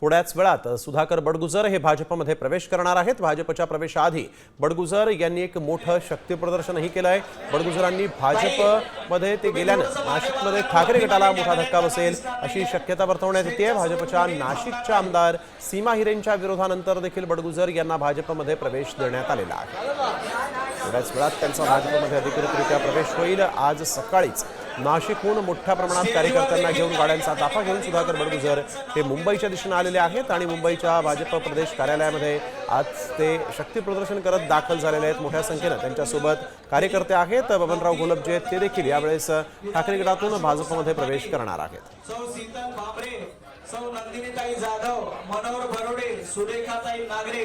थोड्याच वेळात सुधाकर बडगुजर हे भाजपमध्ये प्रवेश करणार आहेत। भाजपच्या प्रवेशाआधी बडगुजर यांनी एक मोठं शक्ती प्रदर्शनही केलं आहे। बडगुजरांनी भाजपमध्ये ते गेल्यानं नाशिकमध्ये ठाकरे गटाला मोठा धक्का बसेल अशी शक्यता वर्तवण्यात येते। भाजपच्या नाशिकच्या आमदार सीमा हिरेंच्या विरोधानंतर देखील बडगुजर यांना भाजपमध्ये प्रवेश देण्यात आलेला आहे। थोड्याच वेळात त्यांचा भाजपमध्ये अधिकृतरित्या प्रवेश होईल। आज सकाळीच नाशिकहून मोठ्या प्रमाणात कार्यकर्त्यांना घेऊन गाड्यांचा ताफा घेऊन सुधाकर बडगुजर हे मुंबईच्या दिशेने आलेले आहेत आणि मुंबईच्या भाजप प्रदेश कार्यालयामध्ये आज ते शक्ती प्रदर्शन करत दाखल झालेले आहेत। मोठ्या संख्येने त्यांच्यासोबत कार्यकर्ते आहेत। बबनराव घोलप जे ते देखील यावेळेस ठाकरे गटातून भाजपमध्ये प्रवेश करणार आहेत। सौ नंदिनीताई जाधव, मनोहर भरोडे, सुरेखाताई नागरे,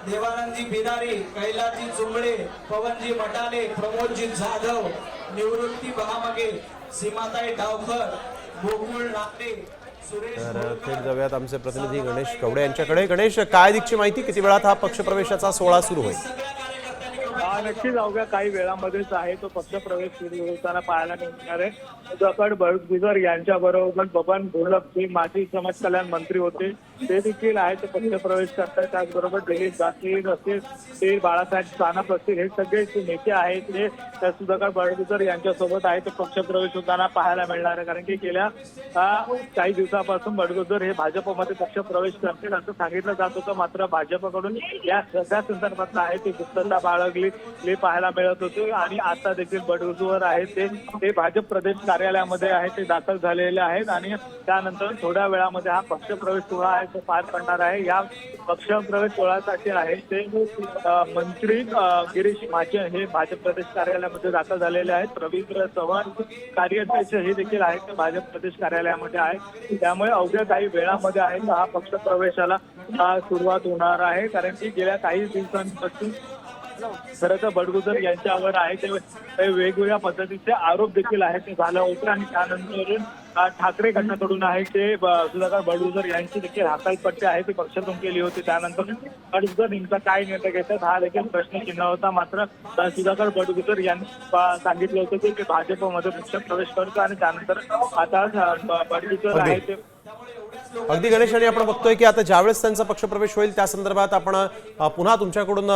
देवानंदजी बिदारी, कैलासजी चुंबळे, पवनजी मटाले, प्रमोदजी जाधव, निवृत्ती बहामगे, सीमाताई डावकर, गोकुळ नागरे, तर थेट जाऊयात आमचे प्रतिनिधी गणेश कवडे यांच्याकडे। गणेश, काय दिगची माहिती, किती वेळात हा पक्षप्रवेशाचा सोहळा सुरू होईल? नक्कीच अवघ्या काही वेळामध्येच आहे तो पक्षप्रवेश सुरू होताना पाहायला मिळणार आहे। सुधाकर बडगुजर यांच्याबरोबर बबन घोलप जे माजी समाज कल्याण मंत्री होते ते देखील आहे ते पक्षप्रवेश करतात। त्याचबरोबर दिलीप गांधी असतील, ते बाळासाहेब सानप असतील, हे सगळे नेते आहेत ते सुधाकर बडगुजर यांच्यासोबत आहे ते पक्षप्रवेश होताना पाहायला मिळणार आहे। कारण की गेल्या काही दिवसापासून बडगुजर हे भाजपमध्ये पक्षप्रवेश करतील असं सांगितलं जात होतं। मात्र भाजपकडून या सगळ्या संदर्भात आहे ते गुप्तता बाळगली पाहायला मिळत होते आणि आता देखील बडगुजर आहेत ते भाजप प्रदेश कार्यालयामध्ये आहे ते दाखल झालेले आहेत आणि त्यानंतर थोड्या वेळामध्ये हा पक्षप्रवेश सोहळा आहे तो पार पडणार आहे। या पक्षप्रवेश सोहळ्यासाठी आहे ते मंत्री गिरीश महाजन हे भाजप प्रदेश कार्यालयामध्ये दाखल झालेले आहेत। रवींद्र चव्हाण कार्याध्यक्ष हे देखील आहेत ते भाजप प्रदेश कार्यालयामध्ये आहे। त्यामुळे अवघ्या काही वेळामध्ये आहे हा पक्षप्रवेशाला सुरुवात होणार आहे। कारण की गेल्या काही दिवसांपासून खरं तर बडगुजर यांच्यावर आहे ते वेगवेगळ्या पद्धतीचे आरोप देखील आहेत ते झालं होतं आणि त्यानंतर ठाकरे गटाकडून आहे ते सुधाकर बडगुजर यांची देखील हकालपट्टी आहे ती पक्षातून केली होती। त्यानंतर बडगुजर यांचा काय निर्णय घेतात हा देखील प्रश्नचिन्ह होता। मात्र सुधाकर बडगुजर यांनी सांगितलं होतं की ते भाजपमध्ये पक्षप्रवेश करतो आणि त्यानंतर आता बडगुजर आहे ते अगदी गणेश, आणि आपण बघतोय की आता ज्यावेळेस त्यांचा पक्षप्रवेश होईल त्या संदर्भात आपण पुन्हा तुमच्याकडून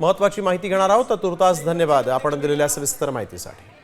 महत्त्वाची माहिती घेणार आहोत। तर तुर्तास धन्यवाद आपण दिलेल्या सविस्तर माहितीसाठी।